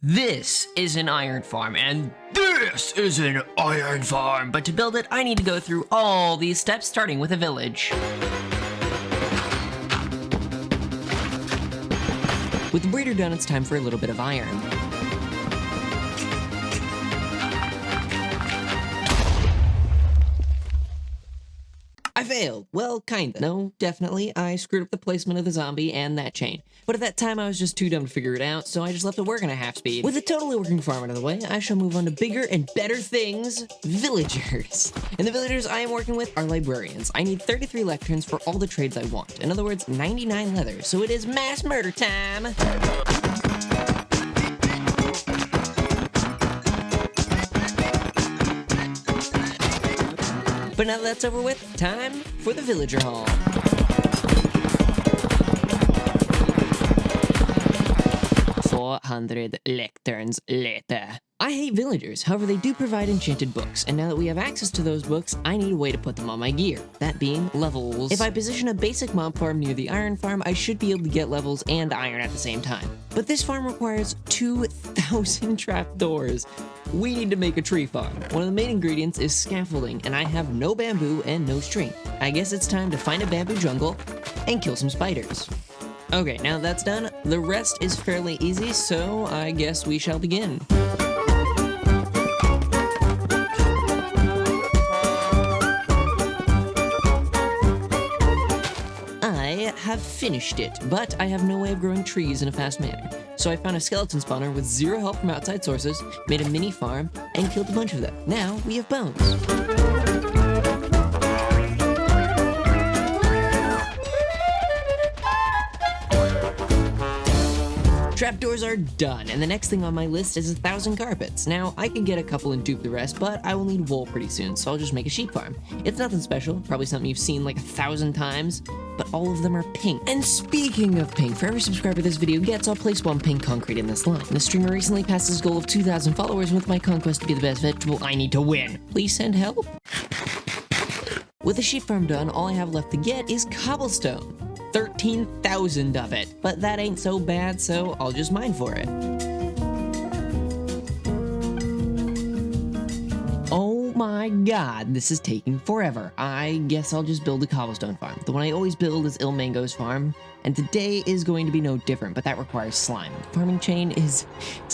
This is an iron farm, and this is an iron farm. But to build it, I need to go through all these steps, starting with a village. With the breeder done, it's time for a little bit of iron. I failed. Well, kinda. No, definitely. I screwed up the placement of the zombie and that chain. But at that time, I was just too dumb to figure it out, so I just left it working at half speed. With a totally working farm out of the way, I shall move on to bigger and better things, villagers. And the villagers I am working with are librarians. I need 33 lecterns for all the trades I want. In other words, 99 leather. So it is mass murder time! But now that that's over with, time for the villager hall. $400 lecterns later. I hate villagers, however they do provide enchanted books, and now that we have access to those books, I need a way to put them on my gear, that being levels. If I position a basic mob farm near the iron farm, I should be able to get levels and iron at the same time. But this farm requires 2,000 trapdoors. We need to make a tree farm. One of the main ingredients is scaffolding, and I have no bamboo and no string. I guess it's time to find a bamboo jungle and kill some spiders. Okay, now that's done, the rest is fairly easy, so I guess we shall begin. I have finished it, but I have no way of growing trees in a fast manner. So I found a skeleton spawner with zero help from outside sources, made a mini farm, and killed a bunch of them. Now we have bones. Trapdoors are done, and the next thing on my list is 1,000 carpets. Now, I can get a couple and dupe the rest, but I will need wool pretty soon, so I'll just make a sheep farm. It's nothing special, probably something you've seen like 1,000 times, but all of them are pink. And speaking of pink, for every subscriber this video gets, I'll place one pink concrete in this line. The streamer recently passed his goal of 2,000 followers, and with my conquest to be the best vegetable, I need to win. Please send help. With the sheep farm done, all I have left to get is cobblestone. 13,000 of it, but that ain't so bad, so I'll just mine for it. Oh my god, this is taking forever. I guess I'll just build a cobblestone farm. The one I always build is Ilmango's farm, and today is going to be no different, but that requires slime. The farming chain it's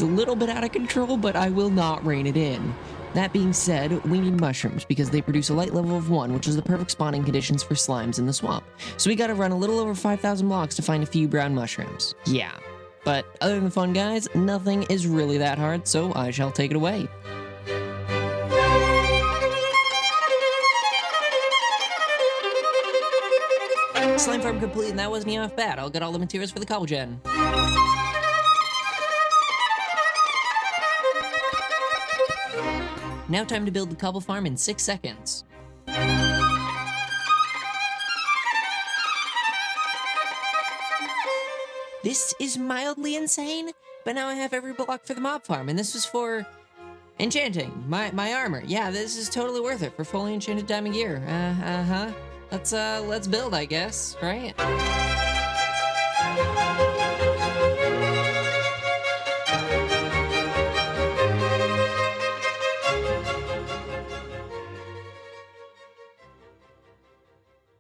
a little bit out of control, but I will not rein it in. That being said, we need mushrooms because they produce a light level of 1, which is the perfect spawning conditions for slimes in the swamp. So we gotta run a little over 5,000 blocks to find a few brown mushrooms. Yeah. But other than fun, guys, nothing is really that hard, so I shall take it away. Slime farm complete, and that wasn't even half bad. I'll get all the materials for the cobble gen. Now time to build the cobble farm in 6 seconds. This is mildly insane, but now I have every block for the mob farm, and this was for enchanting my armor. Yeah, this is totally worth it for fully enchanted diamond gear. Let's build, I guess, right?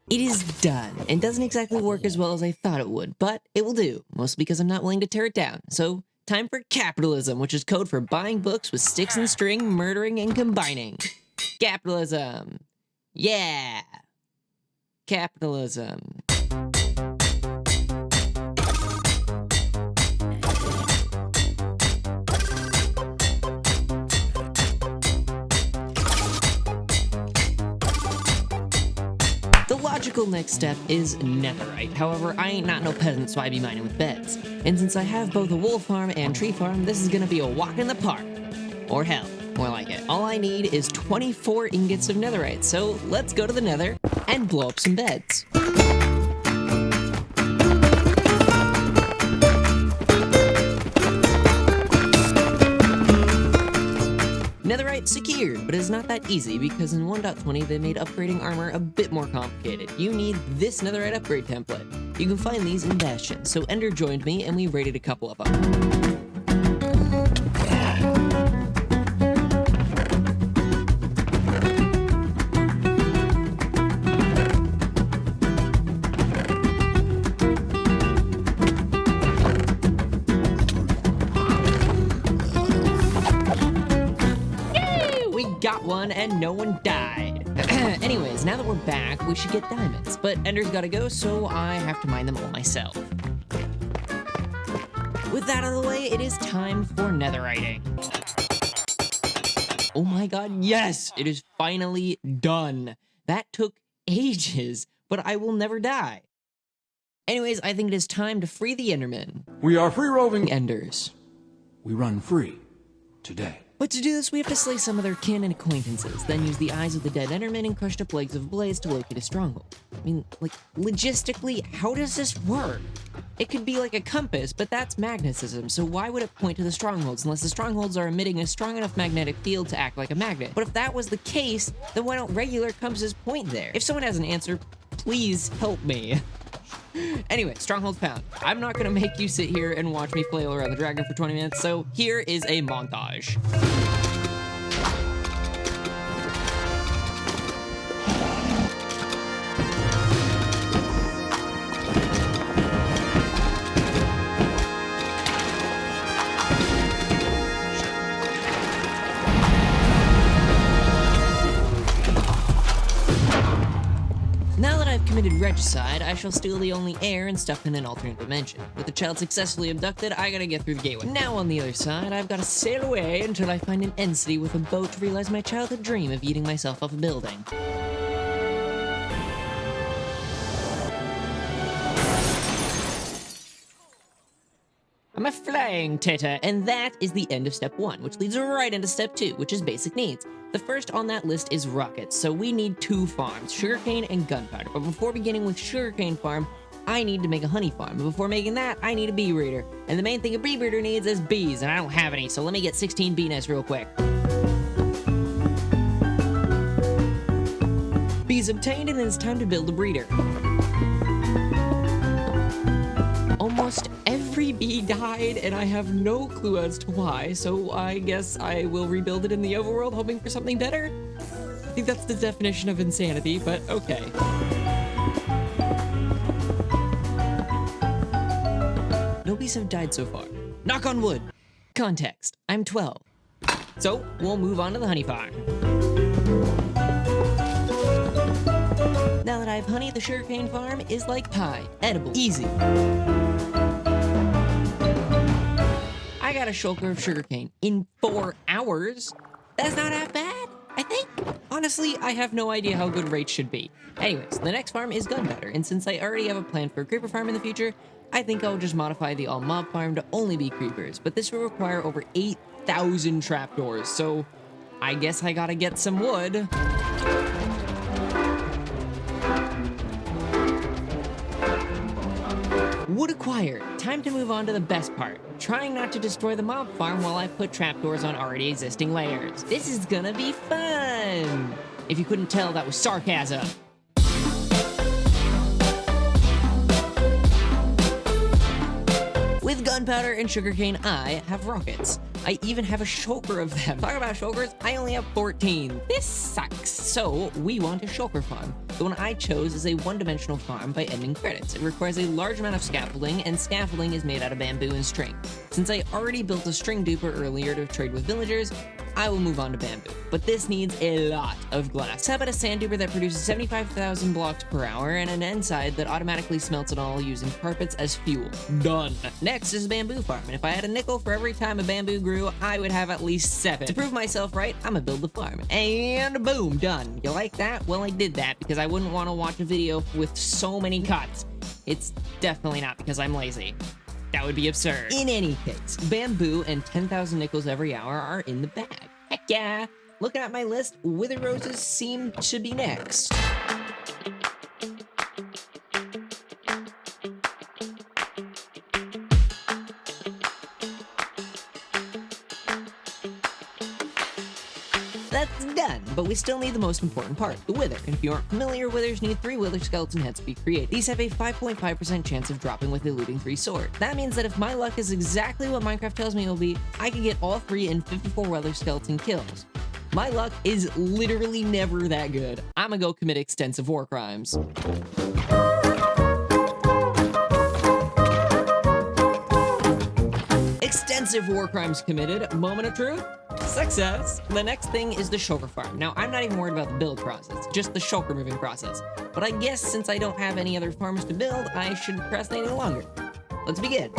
It is done, and doesn't exactly work as well as I thought it would, but it will do, mostly because I'm not willing to tear it down. So, time for capitalism, which is code for buying books with sticks and string, murdering, and combining. Capitalism. Yeah. Capitalism. The logical next step is netherite. However, I ain't not no peasant, so I be mining with beds. And since I have both a wool farm and tree farm, this is gonna be a walk in the park. Or hell, more like it. All I need is 24 ingots of netherite, so let's go to the nether and blow up some beds. Netherite secured, but it's not that easy because in 1.20 they made upgrading armor a bit more complicated. You need this netherite upgrade template. You can find these in Bastion, so Ender joined me and we raided a couple of them. got one and no one died. Anyways, now that we're back, we should get diamonds. But Ender's gotta go, so I have to mine them all myself. With that out of the way, it is time for netherriting. Oh my god, yes! It is finally done. That took ages, but I will never die. Anyways, I think it is time to free the Endermen. We are free roving Enders. We run free today. But to do this, we have to slay some of their kin and acquaintances, then use the eyes of the dead Endermen and crushed up legs of Blaze to locate a stronghold. I mean, like, logistically, how does this work? It could be like a compass, but that's magnetism, so why would it point to the strongholds unless the strongholds are emitting a strong enough magnetic field to act like a magnet? But if that was the case, then why don't regular compasses point there? If someone has an answer, please help me. Anyway, stronghold found. I'm not gonna make you sit here and watch me flail around the dragon for 20 minutes, so here is a montage. Now that I've committed regicide, I shall steal the only heir and stuff in an alternate dimension. With the child successfully abducted, I gotta get through the gateway. Now on the other side, I've gotta sail away until I find an end city with a boat to realize my childhood dream of eating myself off a building. I'm a flying tater, and that is the end of step 1, which leads right into step 2, which is basic needs. The first on that list is rockets, so we need 2 farms, sugarcane and gunpowder. But before beginning with sugarcane farm, I need to make a honey farm. And before making that, I need a bee breeder. And the main thing a bee breeder needs is bees, and I don't have any, so let me get 16 bee nests real quick. Bees obtained, and it's time to build a breeder. Almost every bee died, and I have no clue as to why, so I guess I will rebuild it in the overworld, hoping for something better? I think that's the definition of insanity, but okay. No bees have died so far. Knock on wood! Context, I'm 12. So, we'll move on to the honey farm. Now that I have honey, the sugarcane farm is like pie. Edible. Easy. I got a shulker of sugarcane in 4 hours. That's not half bad, I think. Honestly, I have no idea how good rates should be. Anyways, the next farm is gunpowder, and since I already have a plan for a creeper farm in the future, I think I'll just modify the all-mob farm to only be creepers, but this will require over 8,000 trapdoors, so I guess I gotta get some wood. Wood acquired. Time to move on to the best part. Trying not to destroy the mob farm while I put trapdoors on already existing layers. This is gonna be fun! If you couldn't tell, that was sarcasm. With gunpowder and sugarcane, I have rockets. I even have a shulker of them. Talk about shulkers, I only have 14. This sucks. So, we want a shulker farm. The one I chose is a one-dimensional farm by ending credits. It requires a large amount of scaffolding, and scaffolding is made out of bamboo and string. Since I already built a string duper earlier to trade with villagers, I will move on to bamboo. But this needs a lot of glass. How about a sand duper that produces 75,000 blocks per hour and an inside that automatically smelts it all using carpets as fuel? Done. Next is a bamboo farm, and if I had a nickel for every time a bamboo grew, I would have at least 7. To prove myself right, I'm gonna build the farm. And boom, done. You like that? Well, I did that because I wouldn't want to watch a video with so many cuts. It's definitely not because I'm lazy. That would be absurd. In any case, bamboo and 10,000 nickels every hour are in the bag. Heck yeah! Looking at my list, wither roses seem to be next. That's done, but we still need the most important part, the wither. And if you aren't familiar, withers need 3 wither skeleton heads to be created. These have a 5.5% chance of dropping with eluding 3 sword. That means that if my luck is exactly what Minecraft tells me it will be, I can get all 3 in 54 wither skeleton kills. My luck is literally never that good. I'ma go commit extensive war crimes. extensive war crimes committed. Moment of truth. Success. The next thing is the shulker farm. Now, I'm not even worried about the build process, just the shulker moving process. But I guess since I don't have any other farms to build, I shouldn't procrastinate any longer. Let's begin.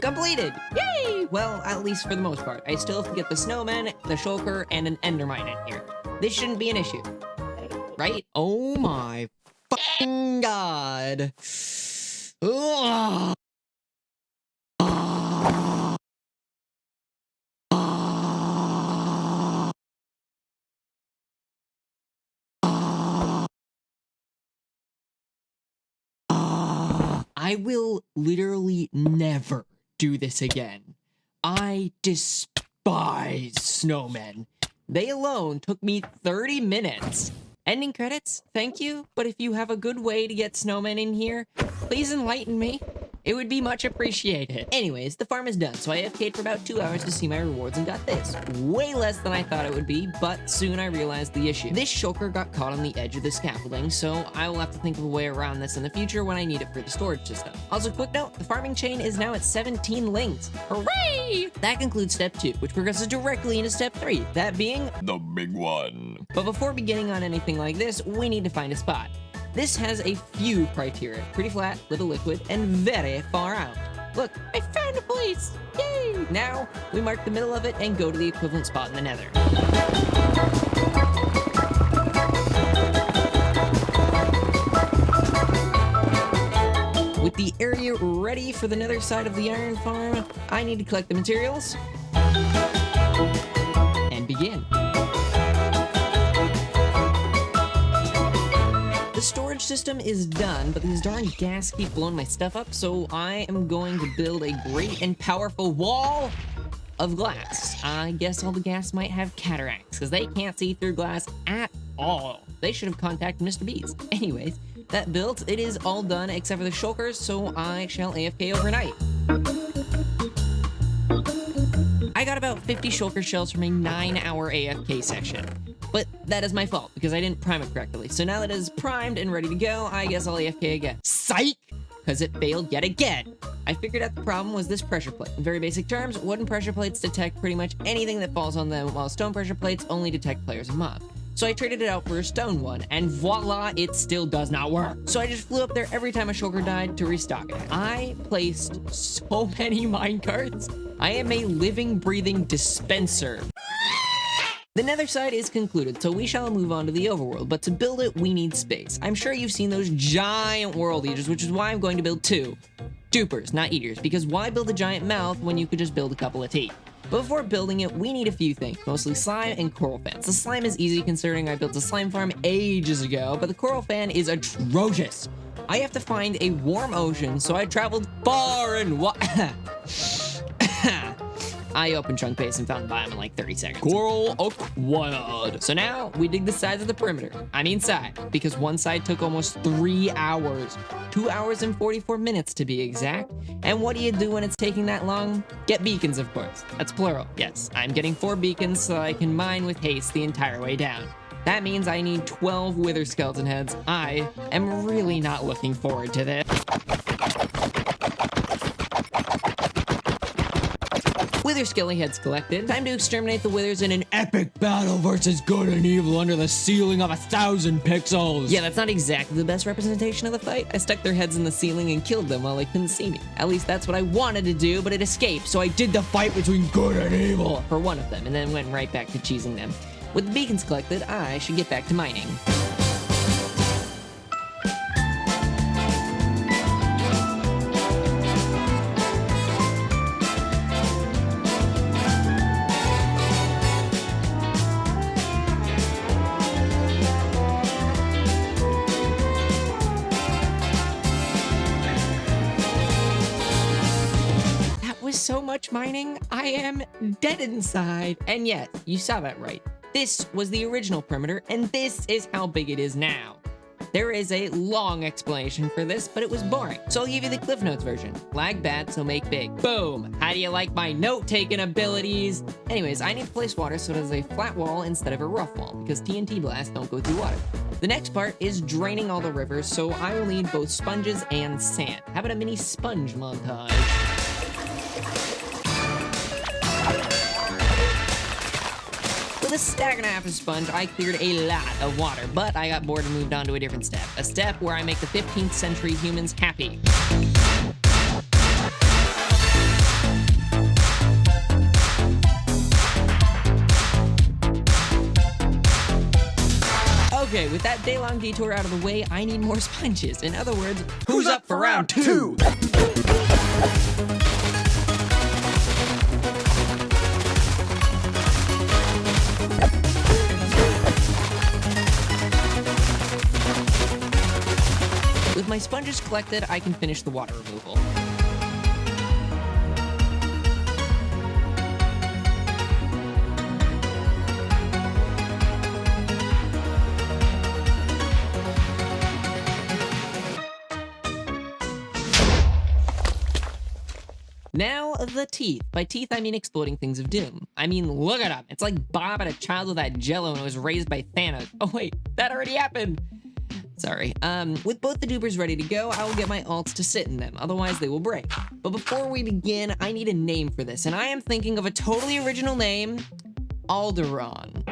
Completed! Yay! Well, at least for the most part. I still have to get the snowman, the shulker, and an endermine in here. This shouldn't be an issue. Right? Oh my fucking god. Ugh. I will literally never do this again. I despise snowmen. They alone took me 30 minutes. Ending credits, thank you, but if you have a good way to get snowmen in here, please enlighten me. It would be much appreciated. Anyways, the farm is done, so I AFK'd for about 2 hours to see my rewards and got this. Way less than I thought it would be, but soon I realized the issue. This shulker got caught on the edge of the scaffolding, so I will have to think of a way around this in the future when I need it for the storage system. Also, quick note, the farming chain is now at 17 links. Hooray! That concludes step 2, which progresses directly into step 3, that being the big one. But before beginning on anything like this, we need to find a spot. This has a few criteria: pretty flat, little liquid, and very far out. Look, I found a place! Yay! Now, we mark the middle of it and go to the equivalent spot in the nether. With the area ready for the nether side of the iron farm, I need to collect the materials and begin. The storage system is done, but these darn gas keep blowing my stuff up, so I am going to build a great and powerful wall of glass. I guess all the gas might have cataracts, because they can't see through glass at all. They should have contacted Mr. Beast. Anyways, that built, it is all done except for the shulkers, so I shall AFK overnight. I got about 50 shulker shells from a 9-hour AFK session. But that is my fault, because I didn't prime it correctly. So now that it is primed and ready to go, I guess I'll AFK again. Psych! Because it failed yet again. I figured out the problem was this pressure plate. In very basic terms, wooden pressure plates detect pretty much anything that falls on them, while stone pressure plates only detect players and mobs. So I traded it out for a stone one, and voila, it still does not work. So I just flew up there every time a shulker died to restock it. I placed so many minecarts. I am a living, breathing dispenser. The nether side is concluded, so we shall move on to the overworld, but to build it, we need space. I'm sure you've seen those giant world eaters, which is why I'm going to build 2. Dupers, not eaters, because why build a giant mouth when you could just build a couple of teeth? But before building it, we need a few things, mostly slime and coral fans. The slime is easy considering I built a slime farm ages ago, but the coral fan is atrocious. I have to find a warm ocean, so I traveled far and wide. I opened Chunk Base and found the biome in like 30 seconds. Coral acquired. So now we dig the sides of the perimeter. I mean side, because one side took almost 3 hours. 2 hours and 44 minutes to be exact. And what do you do when it's taking that long? Get beacons, of course. That's plural. Yes, I'm getting 4 beacons so I can mine with haste the entire way down. That means I need 12 wither skeleton heads. I am really not looking forward to this. Wither skelly heads collected. Time to exterminate the withers in an epic battle versus good and evil under the ceiling of 1,000 pixels. Yeah, that's not exactly the best representation of the fight. I stuck their heads in the ceiling and killed them while they couldn't see me. At least that's what I wanted to do, but it escaped, so I did the fight between good and evil for one of them, and then went right back to cheesing them. With the beacons collected, I should get back to mining. So much mining, I am dead inside. And yes, you saw that right. This was the original perimeter, and this is how big it is now. There is a long explanation for this, but it was boring. So I'll give you the Cliff Notes version. Lag bad, so make big. Boom! How do you like my note-taking abilities? Anyways, I need to place water so it has a flat wall instead of a rough wall, because TNT blasts don't go through water. The next part is draining all the rivers, so I will need both sponges and sand. How about a mini sponge montage? With a stack and a half of sponge, I cleared a lot of water, but I got bored and moved on to a different step. A step where I make the 15th century humans happy. Okay, with that day-long detour out of the way, I need more sponges. In other words, who's up for round two? With my sponges collected, I can finish the water removal. Now, the teeth. By teeth, I mean exploding things of doom. I mean, look at him. It's like Bob had a child with that jello and was raised by Thanos. Oh wait, that already happened. Sorry. With both the dupers ready to go, I will get my alts to sit in them, otherwise they will break. But before we begin, I need a name for this, and I am thinking of a totally original name, Alderaan.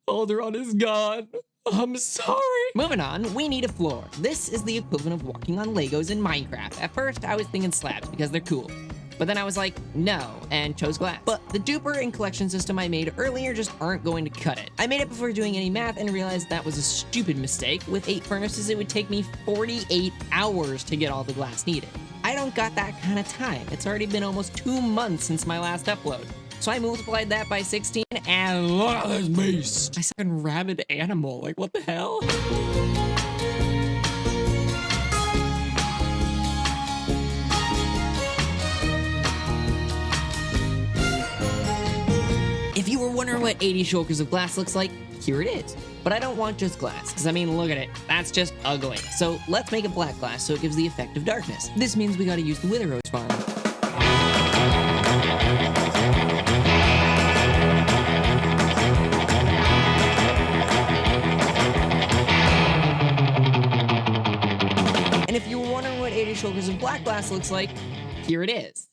Alderaan is gone. I'm sorry. Moving on, we need a floor. This is the equivalent of walking on Legos in Minecraft. At first, I was thinking slabs because they're cool. But then I was like, no, and chose glass. But the duper and collection system I made earlier just aren't going to cut it. I made it before doing any math and realized that was a stupid mistake. With 8 furnaces, it would take me 48 hours to get all the glass needed. I don't got that kind of time. It's already been almost 2 months since my last upload. So I multiplied that by 16, and look at this beast! I said rabid animal, like what the hell? If you were wondering what 80 shulkers of glass looks like, here it is. But I don't want just glass, because I mean, look at it. That's just ugly. So let's make it black glass so it gives the effect of darkness. This means we gotta use the Wither Rose farm. And if you were wondering what 80 shulkers of black glass looks like, here it is.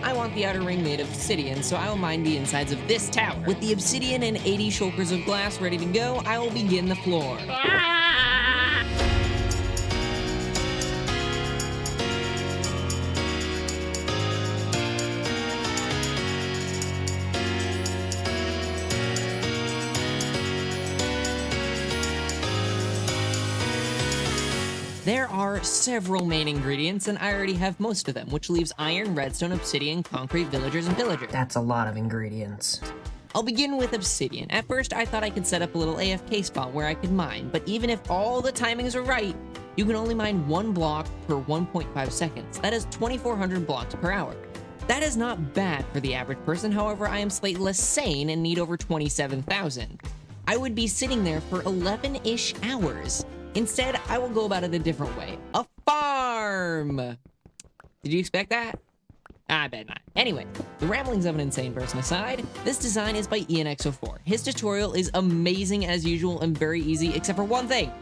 I want the outer ring made of obsidian, so I will mine the insides of this tower. With the obsidian and 80 shulkers of glass ready to go, I will begin the floor. There are several main ingredients, and I already have most of them, which leaves iron, redstone, obsidian, concrete, villagers, and pillagers. That's a lot of ingredients. I'll begin with obsidian. At first, I thought I could set up a little AFK spot where I could mine, but even if all the timings are right, you can only mine 1 block per 1.5 seconds. That is 2,400 blocks per hour. That is not bad for the average person, however, I am slightly less sane and need over 27,000. I would be sitting there for 11-ish hours. Instead, I will go about it a different way. A farm! Did you expect that? I bet not. Anyway, the ramblings of an insane person aside, this design is by ENX04. His tutorial is amazing as usual and very easy, except for one thing.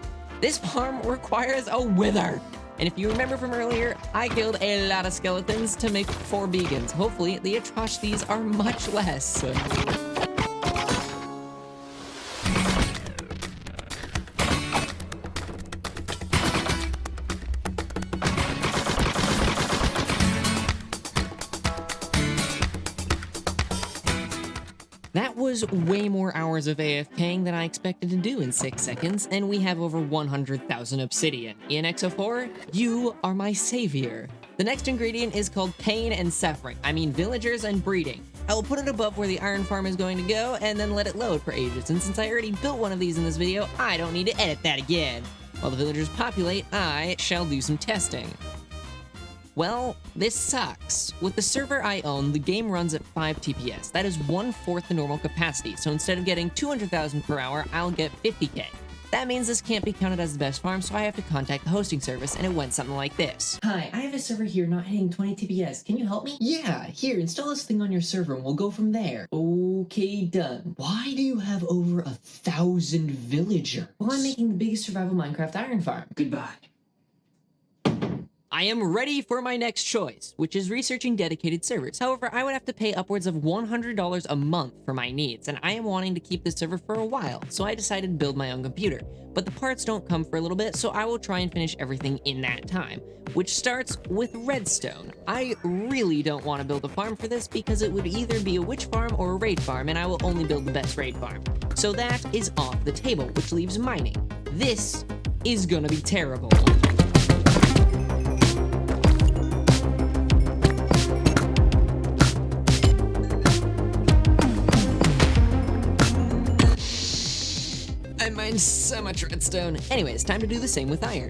This farm requires a wither. And if you remember from earlier, I killed a lot of skeletons to make 4 beacons. Hopefully, the atrocities are much less. That was way more hours of AFKing than I expected to do in 6 seconds, and we have over 100,000 obsidian. ENX04, you are my savior. The next ingredient is called pain and suffering. I mean villagers and breeding. I will put it above where the iron farm is going to go, and then let it load for ages, and since I already built one of these in this video, I don't need to edit that again. While the villagers populate, I shall do some testing. Well, this sucks. With the server I own, the game runs at 5 TPS. That is 1/4 the normal capacity, so instead of getting 200,000 per hour, I'll get 50k. That means this can't be counted as the best farm, so I have to contact the hosting service, and it went something like this. Hi, I have a server here not hitting 20 TPS. Can you help me? Yeah, here, install this thing on your server and we'll go from there. Okay, done. Why do you have over 1,000 villagers? Well, I'm making the biggest survival Minecraft iron farm. Goodbye. I am ready for my next choice, which is researching dedicated servers. However, I would have to pay upwards of $100 a month for my needs, and I am wanting to keep this server for a while, so I decided to build my own computer. But the parts don't come for a little bit, so I will try and finish everything in that time, which starts with redstone. I really don't want to build a farm for this because it would either be a witch farm or a raid farm, and I will only build the best raid farm. So that is off the table, which leaves mining. This is gonna be terrible. I mined so much redstone. Anyways, time to do the same with iron.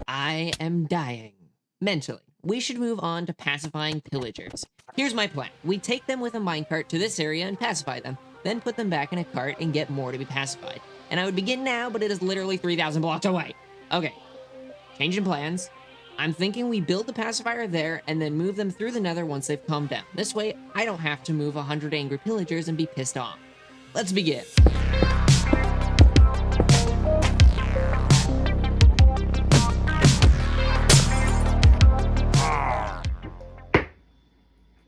I am dying. Mentally, we should move on to pacifying pillagers. Here's my plan. We take them with a minecart to this area and pacify them, then put them back in a cart and get more to be pacified. And I would begin now, but it is literally 3,000 blocks away. Okay, changing plans. I'm thinking we build the pacifier there and then move them through the nether once they've calmed down. This way, I don't have to move 100 angry pillagers and be pissed off. Let's begin.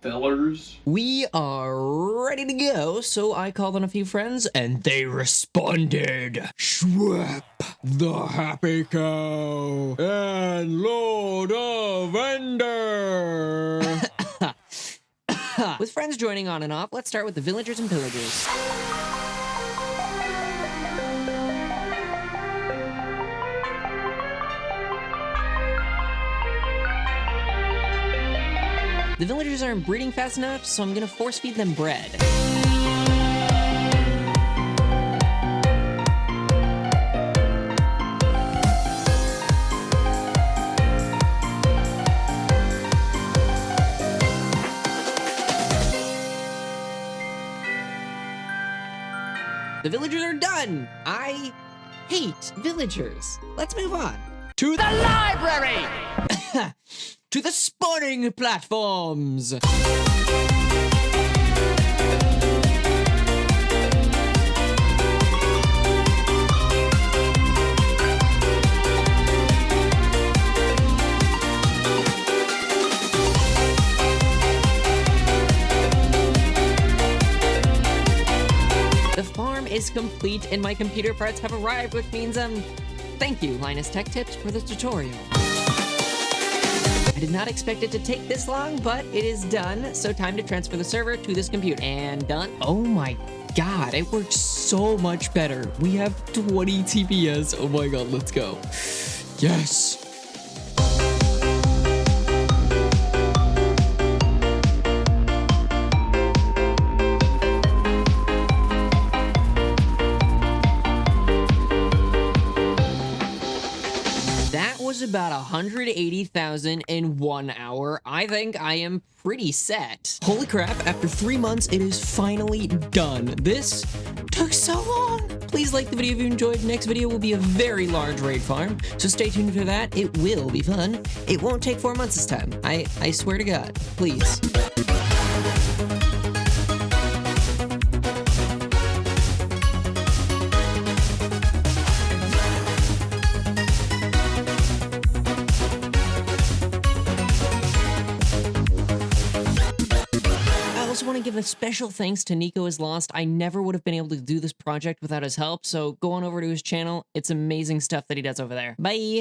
Fellers. We are ready to go, so I called on a few friends, and they responded. Schwep, the happy cow, and Lord of Ender. With friends joining on and off, let's start with the villagers and pillagers. The villagers aren't breeding fast enough, so I'm gonna force feed them bread. The villagers are done! I hate villagers. Let's move on. To the library! To the spawning platforms! The farm is complete and my computer parts have arrived, which means, thank you, Linus Tech Tips, for the tutorial. I did not expect it to take this long, but it is done, so time to transfer the server to this computer. And done. Oh my god, it works so much better. We have 20 TPS. Oh my god, let's go. Yes. Was about 180,000 in 1 hour. I think I am pretty set. Holy crap, after 3 months, it is finally done. This took so long. Please like the video if you enjoyed. Next video will be a very large raid farm, so stay tuned for that. It will be fun. It won't take 4 months this time. I swear to God. Please. I also want to give a special thanks to Nico Is Lost. I never would have been able to do this project without his help, so go on over to his channel. It's amazing stuff that he does over there. Bye!